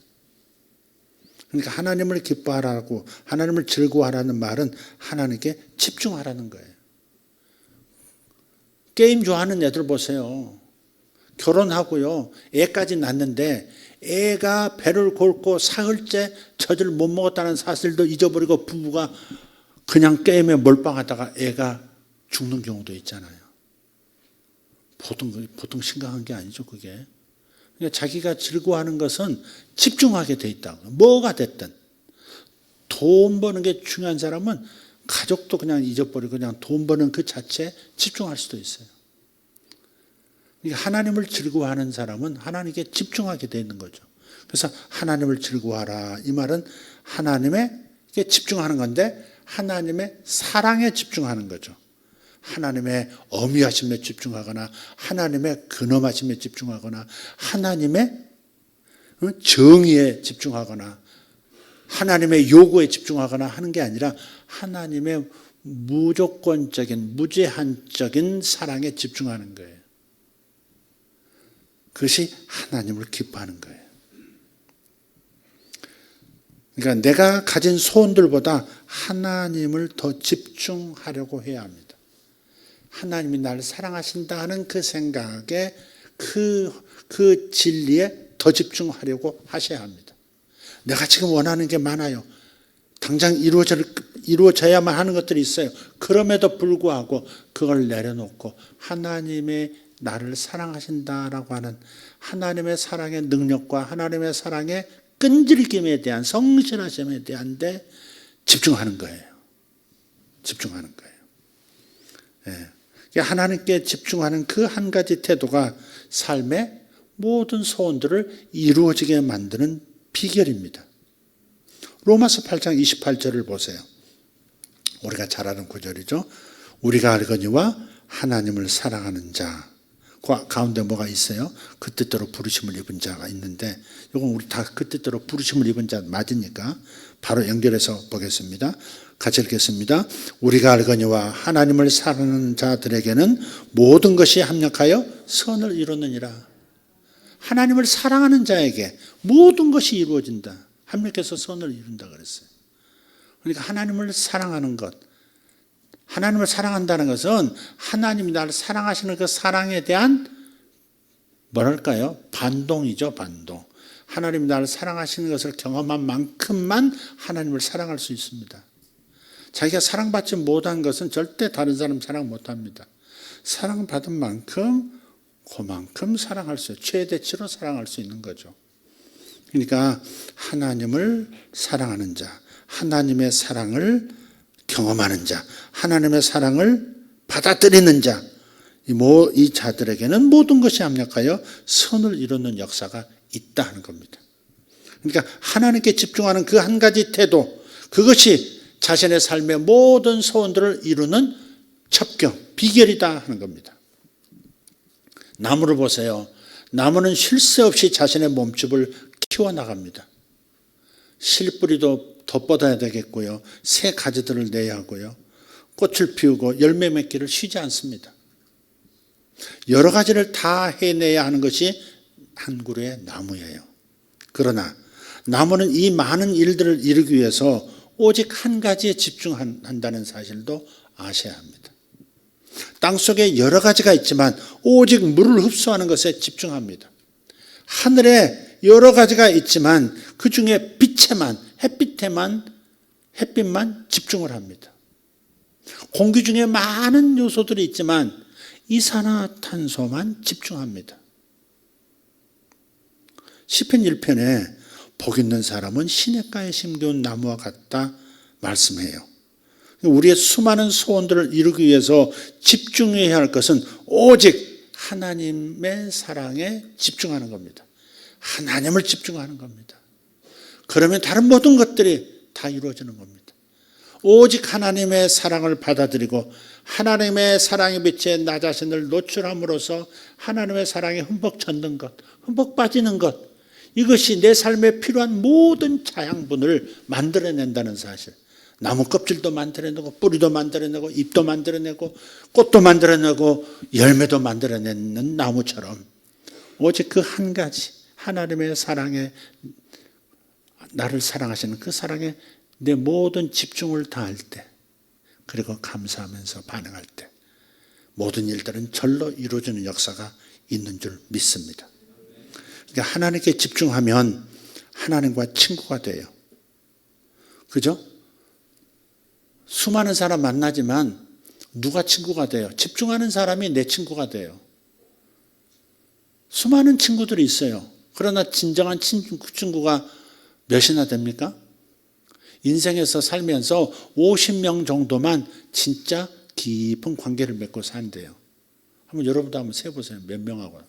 그러니까 하나님을 기뻐하라고, 하나님을 즐거워하라는 말은 하나님께 집중하라는 거예요. 게임 좋아하는 애들 보세요. 결혼하고요, 애까지 낳는데 애가 배를 골고 사흘째 젖을 못 먹었다는 사실도 잊어버리고 부부가 그냥 게임에 몰빵하다가 애가 죽는 경우도 있잖아요. 보통 심각한 게 아니죠, 그게. 그러니까 자기가 즐거워하는 것은 집중하게 돼 있다고. 뭐가 됐든. 돈 버는 게 중요한 사람은 가족도 그냥 잊어버리고 그냥 돈 버는 그 자체에 집중할 수도 있어요. 그러니까 하나님을 즐거워하는 사람은 하나님께 집중하게 돼 있는 거죠. 그래서 하나님을 즐거워하라. 이 말은 하나님에게 집중하는 건데 하나님의 사랑에 집중하는 거죠. 하나님의 어미하심에 집중하거나 하나님의 근엄하심에 집중하거나 하나님의 정의에 집중하거나 하나님의 요구에 집중하거나 하는 게 아니라 하나님의 무조건적인 무제한적인 사랑에 집중하는 거예요. 그것이 하나님을 기뻐하는 거예요. 그러니까 내가 가진 소원들보다 하나님을 더 집중하려고 해야 합니다. 하나님이 나를 사랑하신다는 그 생각에 그 진리에 더 집중하려고 하셔야 합니다. 내가 지금 원하는 게 많아요. 당장 이루어져야만 하는 것들이 있어요. 그럼에도 불구하고 그걸 내려놓고 하나님의 나를 사랑하신다라고 하는 하나님의 사랑의 능력과 하나님의 사랑의 끈질김에 대한 성실하심에 대한 데 집중하는 거예요. 집중하는 거예요. 예. 하나님께 집중하는 그 한 가지 태도가 삶의 모든 소원들을 이루어지게 만드는 비결입니다. 로마서 8장 28절을 보세요. 우리가 잘 아는 구절이죠. 우리가 알거니와 하나님을 사랑하는 자. 그 가운데 뭐가 있어요? 그 뜻대로 부르심을 입은 자가 있는데 이건 우리 다 그 뜻대로 부르심을 입은 자 맞으니까 바로 연결해서 보겠습니다. 같이 읽겠습니다. 우리가 알거니와 하나님을 사랑하는 자들에게는 모든 것이 합력하여 선을 이루느니라. 하나님을 사랑하는 자에게 모든 것이 이루어진다. 합력해서 선을 이룬다 그랬어요. 그러니까 하나님을 사랑하는 것, 하나님을 사랑한다는 것은 하나님이 나를 사랑하시는 그 사랑에 대한 뭐랄까요? 반동이죠, 반동. 하나님이 나를 사랑하시는 것을 경험한 만큼만 하나님을 사랑할 수 있습니다. 자기가 사랑받지 못한 것은 절대 다른 사람 사랑 못합니다. 사랑받은 만큼 그만큼 사랑할 수, 최대치로 사랑할 수 있는 거죠. 그러니까 하나님을 사랑하는 자, 하나님의 사랑을 경험하는 자, 하나님의 사랑을 받아들이는 자, 이 자들에게는 모든 것이 합력하여 선을 이루는 역사가 있다 하는 겁니다. 그러니까 하나님께 집중하는 그 한 가지 태도, 그것이 자신의 삶의 모든 소원들을 이루는 첩경, 비결이다 하는 겁니다. 나무를 보세요. 나무는 쉴 새 없이 자신의 몸집을 키워나갑니다. 실뿌리도 덧뻗어야 되겠고요. 새 가지들을 내야 하고요. 꽃을 피우고 열매 맺기를 쉬지 않습니다. 여러 가지를 다 해내야 하는 것이 한 그루의 나무예요. 그러나 나무는 이 많은 일들을 이루기 위해서 오직 한 가지에 집중한다는 사실도 아셔야 합니다. 땅속에 여러 가지가 있지만 오직 물을 흡수하는 것에 집중합니다. 하늘에 여러 가지가 있지만 그 중에 햇빛만 집중을 합니다. 공기 중에 많은 요소들이 있지만 이산화탄소만 집중합니다. 시편 1편에 복 있는 사람은 시냇가에 심겨온 나무와 같다 말씀해요. 우리의 수많은 소원들을 이루기 위해서 집중해야 할 것은 오직 하나님의 사랑에 집중하는 겁니다. 하나님을 집중하는 겁니다. 그러면 다른 모든 것들이 다 이루어지는 겁니다. 오직 하나님의 사랑을 받아들이고 하나님의 사랑의 빛에 나 자신을 노출함으로써 하나님의 사랑에 흠뻑 젖는 것, 흠뻑 빠지는 것, 이것이 내 삶에 필요한 모든 자양분을 만들어낸다는 사실. 나무 껍질도 만들어내고 뿌리도 만들어내고 잎도 만들어내고 꽃도 만들어내고 열매도 만들어내는 나무처럼 오직 그 한 가지 하나님의 사랑에, 나를 사랑하시는 그 사랑에 내 모든 집중을 다할 때, 그리고 감사하면서 반응할 때 모든 일들은 절로 이루어지는 역사가 있는 줄 믿습니다. 그러니까 하나님께 집중하면 하나님과 친구가 돼요. 그죠? 수많은 사람 만나지만 누가 친구가 돼요? 집중하는 사람이 내 친구가 돼요. 수많은 친구들이 있어요. 그러나 진정한 친구가 몇이나 됩니까? 인생에서 살면서 50명 정도만 진짜 깊은 관계를 맺고 산대요. 한번 여러분도 한번 세보세요. 몇 명하고.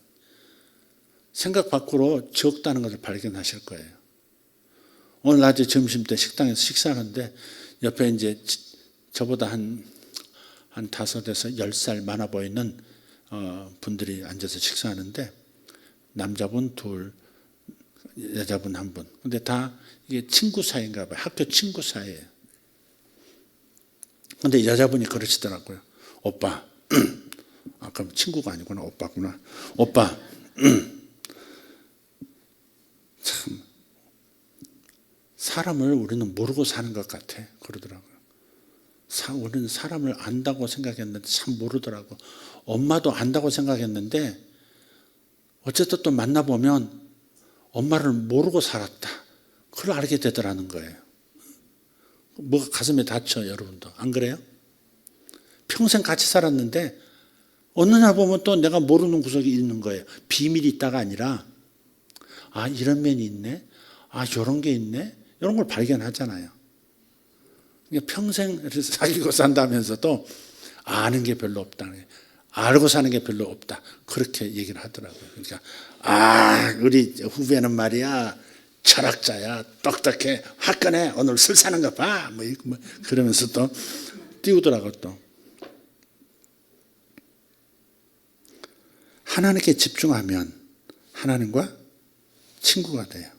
생각 밖으로 적다는 것을 발견하실 거예요. 오늘 낮에 점심때 식당에서 식사하는데 옆에 이제 저보다 한 5에서 10살 많아 보이는 분들이 앉아서 식사하는데 남자분 둘, 여자분 한 분. 근데 다 이게 친구 사이인가 봐요. 학교 친구 사이예요. 근데 여자분이 그러시더라고요. 오빠, 그럼 친구가 아니구나. 오빠구나. 오빠, 참 사람을 우리는 모르고 사는 것 같아. 그러더라고요. 우리는 사람을 안다고 생각했는데 참 모르더라고. 엄마도 안다고 생각했는데 어쨌든 또 만나보면 엄마를 모르고 살았다. 그걸 알게 되더라는 거예요. 뭐가 가슴에 닫혀, 여러분도. 안 그래요? 평생 같이 살았는데 어느 날 보면 또 내가 모르는 구석이 있는 거예요. 비밀이 있다가 아니라 아, 이런 면이 있네. 아, 이런 게 있네. 이런 걸 발견하잖아요. 그러니까 평생 사귀고 산다면서도 아는 게 별로 없다. 알고 사는 게 별로 없다. 그렇게 얘기를 하더라고요. 그러니까 우리 후배는 말이야 철학자야, 똑똑해, 화끈해, 오늘 술 사는 거 봐. 뭐 그러면서 또 띄우더라고. 또 하나님께 집중하면 하나님과 친구가 돼요.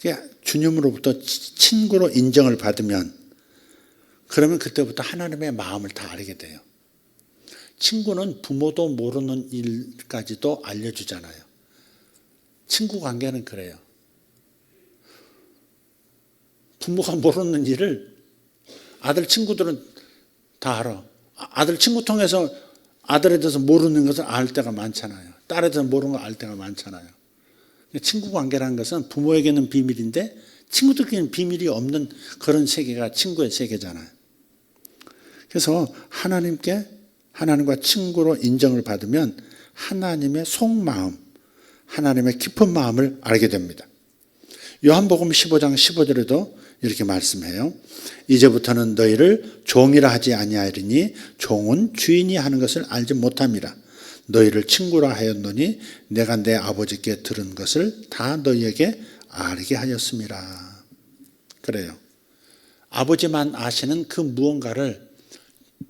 그러니까 주님으로부터 친구로 인정을 받으면 그러면 그때부터 하나님의 마음을 다 알게 돼요. 친구는 부모도 모르는 일까지도 알려주잖아요. 친구 관계는 그래요. 부모가 모르는 일을 아들 친구들은 다 알아. 아들 친구 통해서 아들에 대해서 모르는 것을 알 때가 많잖아요. 딸에 대해서 모르는 걸 알 때가 많잖아요. 친구 관계라는 것은 부모에게는 비밀인데 친구들끼리는 비밀이 없는 그런 세계가 친구의 세계잖아요. 그래서 하나님과 친구로 인정을 받으면 하나님의 속마음, 하나님의 깊은 마음을 알게 됩니다. 요한복음 15장 15절에도 이렇게 말씀해요. 이제부터는 너희를 종이라 하지 아니하리니 종은 주인이 하는 것을 알지 못함이라. 너희를 친구라 하였노니 내가 내 아버지께 들은 것을 다 너희에게 알게 하였음이라. 그래요. 아버지만 아시는 그 무언가를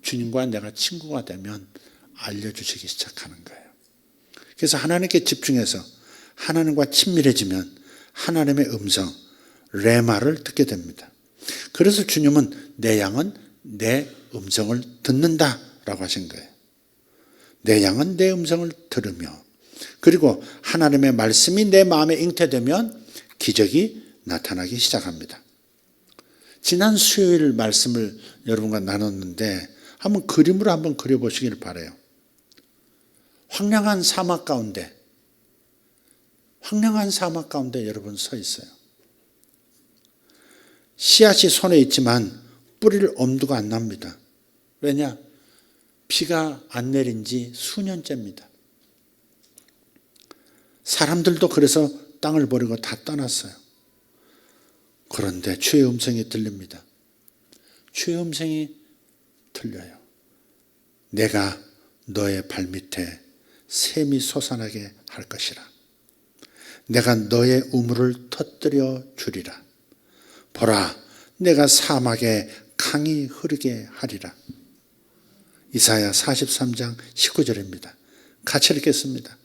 주님과 내가 친구가 되면 알려주시기 시작하는 거예요. 그래서 하나님께 집중해서 하나님과 친밀해지면 하나님의 음성, 레마를 듣게 됩니다. 그래서 주님은 내 양은 내 음성을 듣는다라고 하신 거예요. 내 양은 내 음성을 들으며, 그리고 하나님의 말씀이 내 마음에 잉태되면 기적이 나타나기 시작합니다. 지난 수요일 말씀을 여러분과 나눴는데 한번 그림으로 한번 그려보시길 바라요. 황량한 사막 가운데 여러분 서 있어요. 씨앗이 손에 있지만 뿌릴 엄두가 안 납니다. 왜냐? 비가 안 내린 지 수년째입니다. 사람들도 그래서 땅을 버리고 다 떠났어요. 그런데 주의 음성이 들립니다. 주의 음성이 들려요. 내가 너의 발밑에 샘이 솟아나게 할 것이라. 내가 너의 우물을 터뜨려 주리라. 보라, 내가 사막에 강이 흐르게 하리라. 이사야 43장 19절입니다. 같이 읽겠습니다.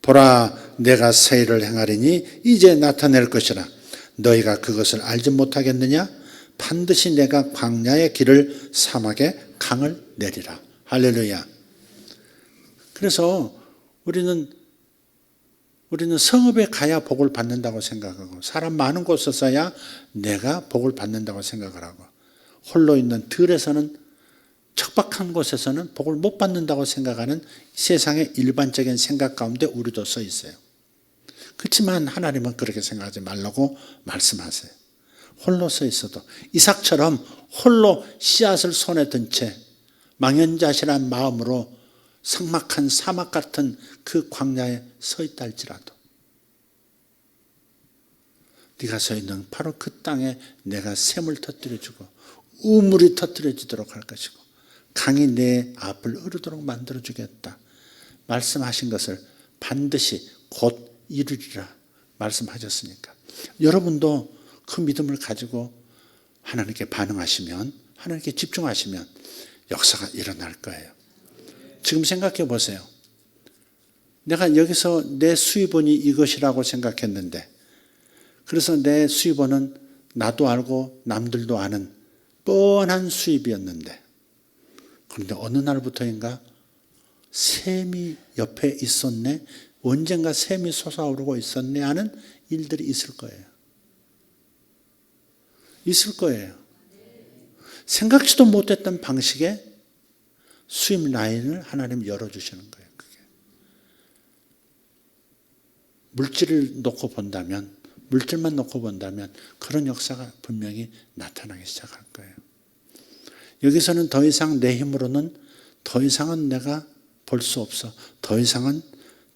보라, 내가 새 일을 행하리니 이제 나타낼 것이라. 너희가 그것을 알지 못하겠느냐? 반드시 내가 광야의 길을 사막에 강을 내리라. 할렐루야. 그래서 우리는 성읍에 가야 복을 받는다고 생각하고, 사람 많은 곳에서야 내가 복을 받는다고 생각을 하고, 홀로 있는 들에서는, 척박한 곳에서는 복을 못 받는다고 생각하는 세상의 일반적인 생각 가운데 우리도 서 있어요. 그렇지만 하나님은 그렇게 생각하지 말라고 말씀하세요. 홀로 서 있어도, 이삭처럼 홀로 씨앗을 손에 든 채 망연자실한 마음으로 삭막한 사막 같은 그 광야에 서 있다 할지라도 네가 서 있는 바로 그 땅에 내가 샘을 터뜨려주고 우물이 터뜨려지도록 할 것이고 강이 내 앞을 흐르도록 만들어주겠다 말씀하신 것을 반드시 곧 이루리라 말씀하셨으니까, 여러분도 그 믿음을 가지고 하나님께 반응하시면, 하나님께 집중하시면 역사가 일어날 거예요. 지금 생각해 보세요. 내가 여기서 내 수입원이 이것이라고 생각했는데, 그래서 내 수입원은 나도 알고 남들도 아는 뻔한 수입이었는데, 그런데 어느 날부터인가 샘이 옆에 있었네, 언젠가 샘이 솟아오르고 있었네 하는 일들이 있을 거예요. 있을 거예요. 생각지도 못했던 방식의 수입 라인을 하나님 열어주시는 거예요. 그게. 물질을 놓고 본다면, 물질만 놓고 본다면 그런 역사가 분명히 나타나기 시작할 거예요. 여기서는 더 이상 내 힘으로는 더 이상은 내가 볼 수 없어. 더 이상은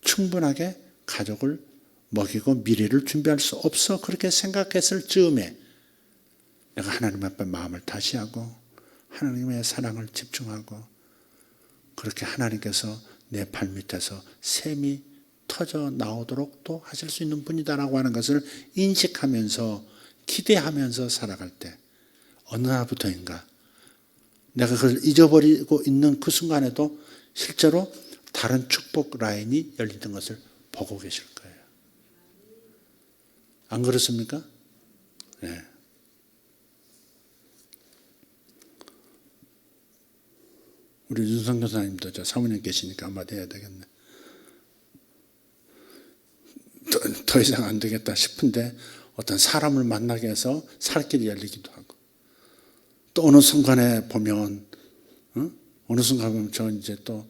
충분하게 가족을 먹이고 미래를 준비할 수 없어. 그렇게 생각했을 즈음에 내가 하나님 앞에 마음을 다시 하고 하나님의 사랑을 집중하고, 그렇게 하나님께서 내 발밑에서 샘이 터져 나오도록 또 하실 수 있는 분이다라고 하는 것을 인식하면서 기대하면서 살아갈 때 어느 날부터인가 내가 그걸 잊어버리고 있는 그 순간에도 실제로 다른 축복 라인이 열리는 것을 보고 계실 거예요. 안 그렇습니까? 네. 우리 윤성 교사님도 저 사모님 계시니까 한마디 해야 되겠네. 더 이상 안 되겠다 싶은데 어떤 사람을 만나게 해서 살 길이 열리기도 하고, 또 어느 순간에 보면 저 이제 또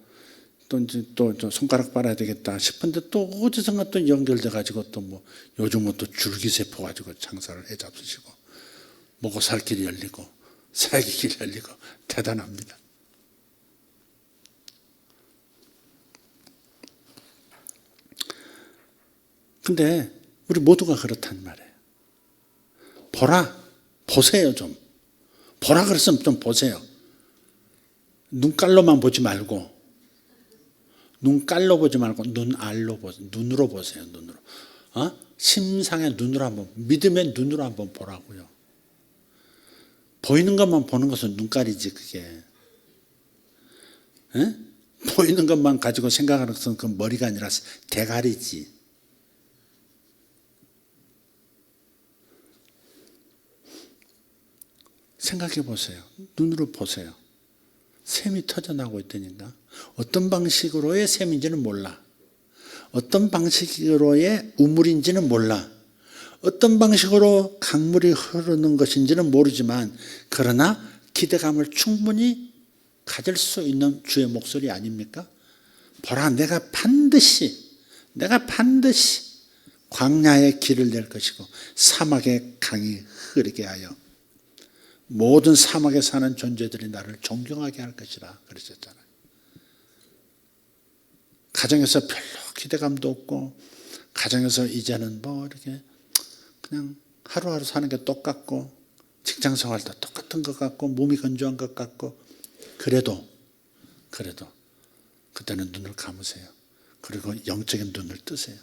또 이제 또 손가락 빨아야 되겠다 싶은데 또 어디선가 또 연결돼 가지고 또 뭐 요즘은 또 줄기세포 가지고 장사를 해 잡수시고 먹고 살 길이 열리고 살기 길이 열리고 대단합니다. 근데 우리 모두가 그렇단 말이에요. 보세요 좀. 보라 그랬으면 좀 보세요. 눈깔로만 보지 말고 눈깔로 보지 말고 눈알로 보세요. 눈으로 보세요. 눈으로. 심상의 눈으로 한번, 믿음의 눈으로 한번 보라고요. 보이는 것만 보는 것은 눈깔이지 그게. 에? 보이는 것만 가지고 생각하는 것은 그 머리가 아니라 대가리지. 생각해 보세요. 눈으로 보세요. 샘이 터져나오고 있다니까. 어떤 방식으로의 샘인지는 몰라. 어떤 방식으로의 우물인지는 몰라. 어떤 방식으로 강물이 흐르는 것인지는 모르지만 그러나 기대감을 충분히 가질 수 있는 주의 목소리 아닙니까? 보라, 내가 반드시 광야의 길을 낼 것이고 사막의 강이 흐르게 하여 모든 사막에 사는 존재들이 나를 존경하게 할 것이라 그러셨잖아요. 가정에서 별로 기대감도 없고 가정에서 이제는 뭐 이렇게 그냥 하루하루 사는 게 똑같고 직장 생활도 똑같은 것 같고 몸이 건조한 것 같고 그래도 그때는 눈을 감으세요. 그리고 영적인 눈을 뜨세요.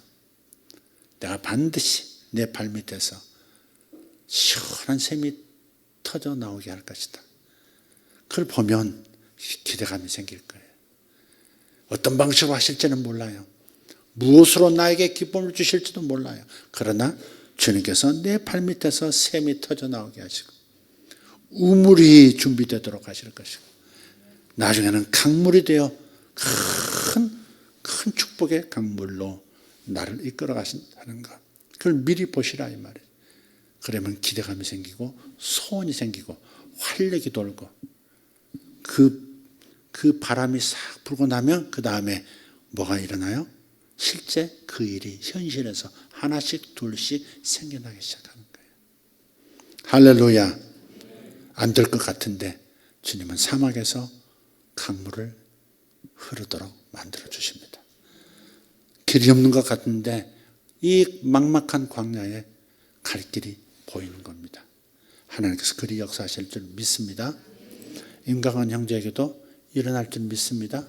내가 반드시 내 발밑에서 시원한 샘이 터져 나오게 할 것이다. 그걸 보면 기대감이 생길 거예요. 어떤 방식으로 하실지는 몰라요. 무엇으로 나에게 기쁨을 주실지도 몰라요. 그러나 주님께서 내 발밑에서 샘이 터져 나오게 하시고 우물이 준비되도록 하실 것이고 나중에는 강물이 되어 큰 축복의 강물로 나를 이끌어 가신다는 것. 그걸 미리 보시라 이 말이에요. 그러면 기대감이 생기고 소원이 생기고 활력이 돌고 그 바람이 싹 불고 나면 그 다음에 뭐가 일어나요? 실제 그 일이 현실에서 하나씩 둘씩 생겨나기 시작하는 거예요. 할렐루야. 안 될 것 같은데 주님은 사막에서 강물을 흐르도록 만들어 주십니다. 길이 없는 것 같은데 이 막막한 광야에 갈 길이 보이는 겁니다. 하나님께서 그리 역사하실 줄 믿습니다. 임강한 형제에게도 일어날 줄 믿습니다.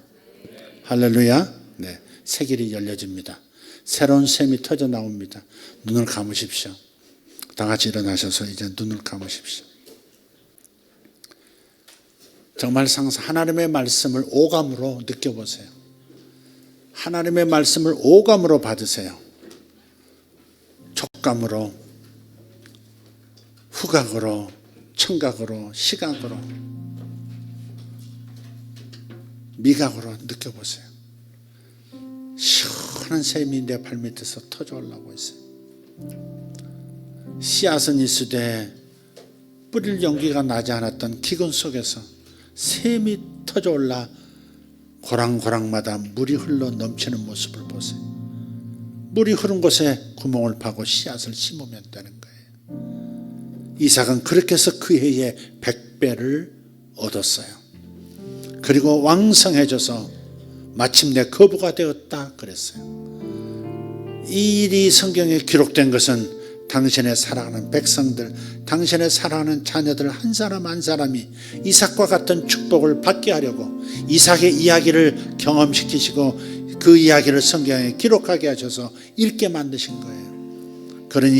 할렐루야. 네, 새 길이 열려집니다. 새로운 샘이 터져 나옵니다. 눈을 감으십시오. 다 같이 일어나셔서 이제 눈을 감으십시오. 정말 하나님의 말씀을 오감으로 느껴보세요. 하나님의 말씀을 오감으로 받으세요. 촉감으로, 후각으로, 청각으로, 시각으로, 미각으로 느껴보세요. 시원한 샘이 내 발밑에서 터져 올라오고 있어요. 씨앗은 있으되 뿌릴 용기가 나지 않았던 기근 속에서 샘이 터져 올라 고랑고랑마다 물이 흘러 넘치는 모습을 보세요. 물이 흐른 곳에 구멍을 파고 씨앗을 심으면 되는 거예요. 이삭은 그렇게 해서 그 해에 100배를 얻었어요. 그리고 왕성해져서 마침내 거부가 되었다 그랬어요. 이 일이 성경에 기록된 것은 당신의 사랑하는 백성들, 당신의 사랑하는 자녀들 한 사람 한 사람이 이삭과 같은 축복을 받게 하려고 이삭의 이야기를 경험시키시고 그 이야기를 성경에 기록하게 하셔서 읽게 만드신 거예요. 그러니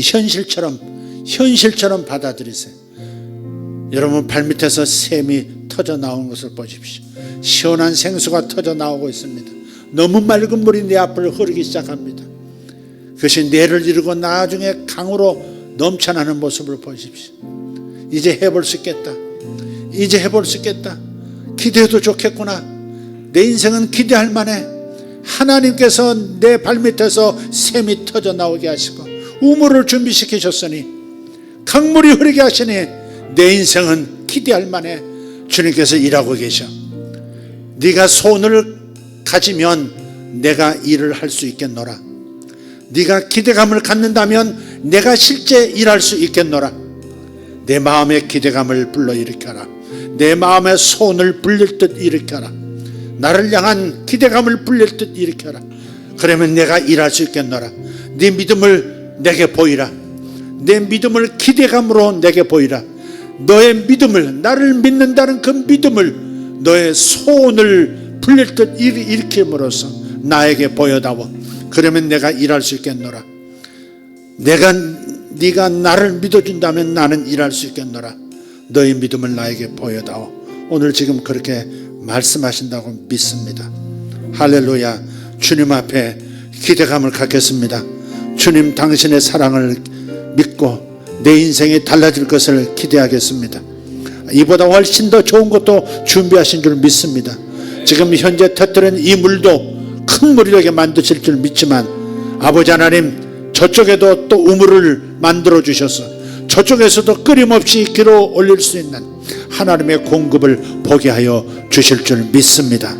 현실처럼 받아들이세요. 여러분 발밑에서 샘이 터져 나온 것을 보십시오. 시원한 생수가 터져 나오고 있습니다. 너무 맑은 물이 내 앞을 흐르기 시작합니다. 그것이 뇌를 이루고 나중에 강으로 넘쳐나는 모습을 보십시오. 이제 해볼 수 있겠다. 이제 해볼 수 있겠다. 기대해도 좋겠구나. 내 인생은 기대할 만해. 하나님께서 내 발밑에서 샘이 터져 나오게 하시고 우물을 준비시키셨으니 강물이 흐르게 하시니 내 인생은 기대할 만해. 주님께서 일하고 계셔. 네가 손을 가지면 내가 일을 할 수 있겠노라. 네가 기대감을 갖는다면 내가 실제 일할 수 있겠노라. 내 마음의 기대감을 불러일으켜라. 내 마음의 소원을 불릴 듯 일으켜라. 나를 향한 기대감을 불릴 듯 일으켜라. 그러면 내가 일할 수 있겠노라. 네 믿음을 내게 보이라. 내 믿음을 기대감으로 내게 보이라. 너의 믿음을, 나를 믿는다는 그 믿음을, 너의 소원을 불릴 듯 일으킴으로써 나에게 보여다오. 그러면 내가 일할 수 있겠노라. 네가 나를 믿어준다면 나는 일할 수 있겠노라. 너의 믿음을 나에게 보여다오. 오늘 지금 그렇게 말씀하신다고 믿습니다. 할렐루야. 주님 앞에 기대감을 갖겠습니다. 주님, 당신의 사랑을 믿고 내 인생이 달라질 것을 기대하겠습니다. 이보다 훨씬 더 좋은 것도 준비하신 줄 믿습니다. 지금 현재 터뜨린 이 물도 큰 물이 되게 만드실 줄 믿지만, 아버지 하나님, 저쪽에도 또 우물을 만들어 주셔서 저쪽에서도 끊임없이 길어 올릴 수 있는 하나님의 공급을 보게 하여 주실 줄 믿습니다.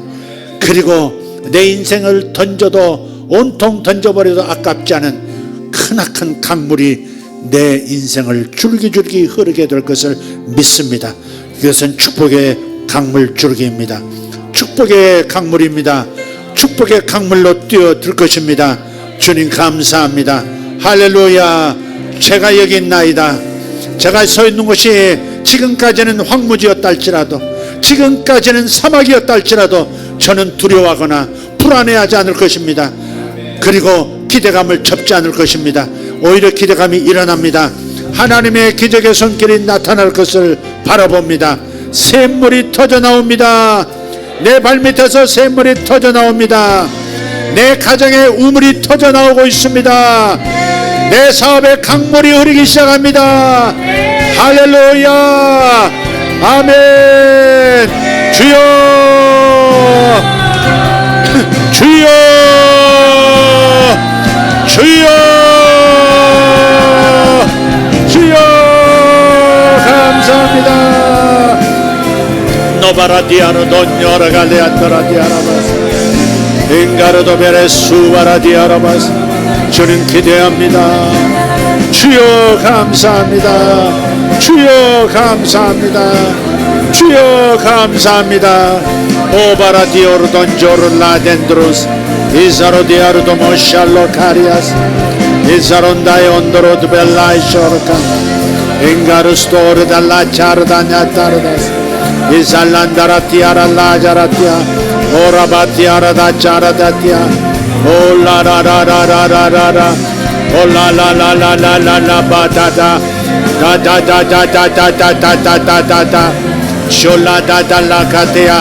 그리고 내 인생을 던져도, 온통 던져버려도 아깝지 않은 크나큰 강물이 내 인생을 줄기줄기 흐르게 될 것을 믿습니다. 이것은 축복의 강물 줄기입니다. 축복의 강물입니다. 축복의 강물로 뛰어들 것입니다. 주님 감사합니다. 할렐루야. 제가 여기 있나이다. 제가 서 있는 곳이 지금까지는 황무지였다 할지라도, 지금까지는 사막이었다 할지라도 저는 두려워하거나 불안해하지 않을 것입니다. 그리고 기대감을 접지 않을 것입니다. 오히려 기대감이 일어납니다. 하나님의 기적의 손길이 나타날 것을 바라봅니다. 샘물이 터져 나옵니다. 내 발밑에서 샘물이 터져 나옵니다. 내 가정에 우물이 터져 나오고 있습니다. 내 사업에 강물이 흐르기 시작합니다. 할렐루야. 아멘. 주여, 주여, 주여, 주여. 감사합니다. 노바라디아노 돈요라갈레안도라디아라바스 인가르도 베레수바라디아라바스. 주님 기대합니다. 주여 감사합니다. 주여 감사합니다. 주여 감사합니다. 오바라디오르돈 조르라덴드로스 이사로디아르도 모샬로 카리아스 이사론다이 온도로드 벨라이 쇼르카 인가르스토르 달라 차르다냐 따르다스 이살란다라티아라 라자라티아 오라바티아라다 차라다티아 올라라라라라라라 올라라라라라라라 바다다 다다다다다다다다다다다 숄라다달라카테야.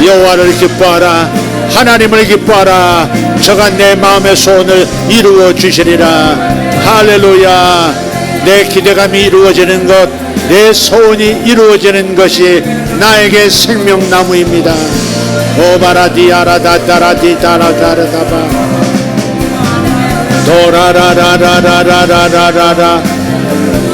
여호와를 기뻐하라. 하나님을 기뻐하라. 저가 내 마음의 소원을 이루어 주시리라. 할렐루야. 내 기대감이 이루어지는 것, 내 소원이 이루어지는 것이 나에게 생명나무입니다. 오바라디아라다다라디다라가르다바 도라라라라라라라라라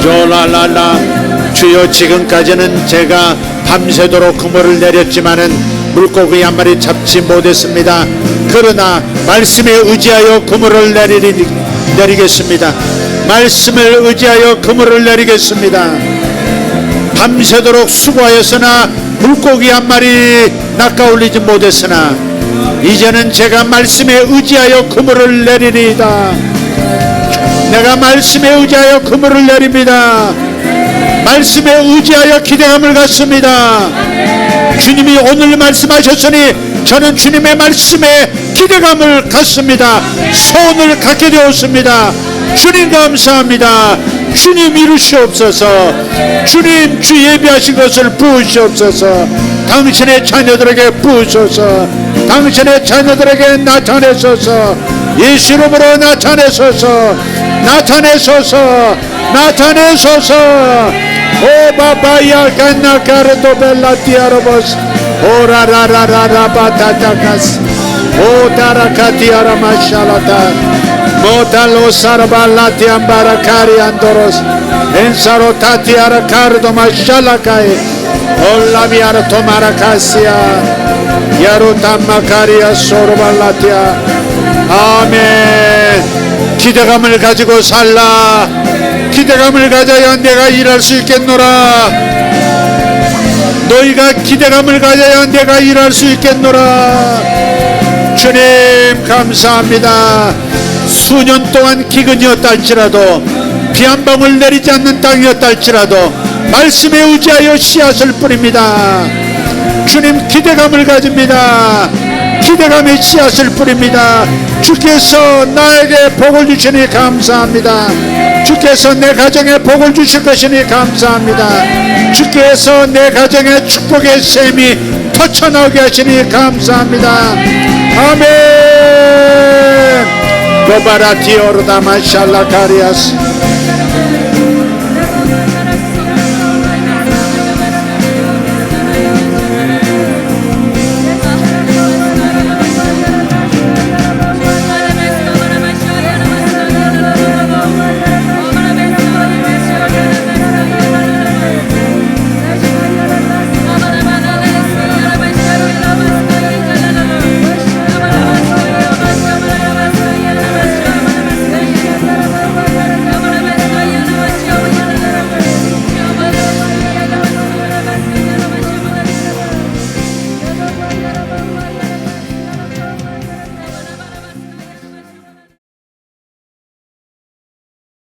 조라라라. 주여, 지금까지는 제가 밤새도록 그물을 내렸지만은 물고기 한 마리 잡지 못했습니다. 그러나 말씀에 의지하여 그물을 내리겠습니다. 말씀을 의지하여 그물을 내리겠습니다. 밤새도록 수고하였으나 물고기 한 마리 낚아올리지 못했으나 이제는 제가 말씀에 의지하여 그물을 내리리이다. 내가 말씀에 의지하여 그물을 내립니다. 말씀에 의지하여 기대감을 갖습니다. 주님이 오늘 말씀하셨으니 저는 주님의 말씀에 기대감을 갖습니다. 소원을 갖게 되었습니다. 주님 감사합니다. 주님 이루시옵소서. 주님 주 예비하신 것을 부으시옵소서. 당신의 자녀들에게 부으소서. 당신의 자녀들에게 나타내소서. 예수 이름으로 나타내소서. 나타내소서. 나타내소서. 오 바바야 간나카르도 벨라티아로보스 오라라라라라 바타타카스 오 다라카티아라 마샬라타 모탈로 사르발라티암바라 카리안도로스 엔사로 타티아라 카르도 마샬라카이 올라비아라 토마라카시아 야루탄마카리아 소르발라티아. 아멘. 기대감을 가지고 살라. 기대감을 가져야 내가 일할 수 있겠노라. 너희가 기대감을 가져야 내가 일할 수 있겠노라. 주님 감사합니다. 수년 동안 기근이었다 할지라도 비 한 방울 내리지 않는 땅이었다 할지라도 말씀에 의지하여 씨앗을 뿌립니다. 주님 기대감을 가집니다. 기대감의 씨앗을 뿌립니다. 주께서 나에게 복을 주시니 감사합니다. 주께서 내 가정에 복을 주실 것이니 감사합니다. 주께서 내 가정에 축복의 샘이 터쳐나오게 하시니 감사합니다. 아멘. 고바라티오르다마 샬라카리아스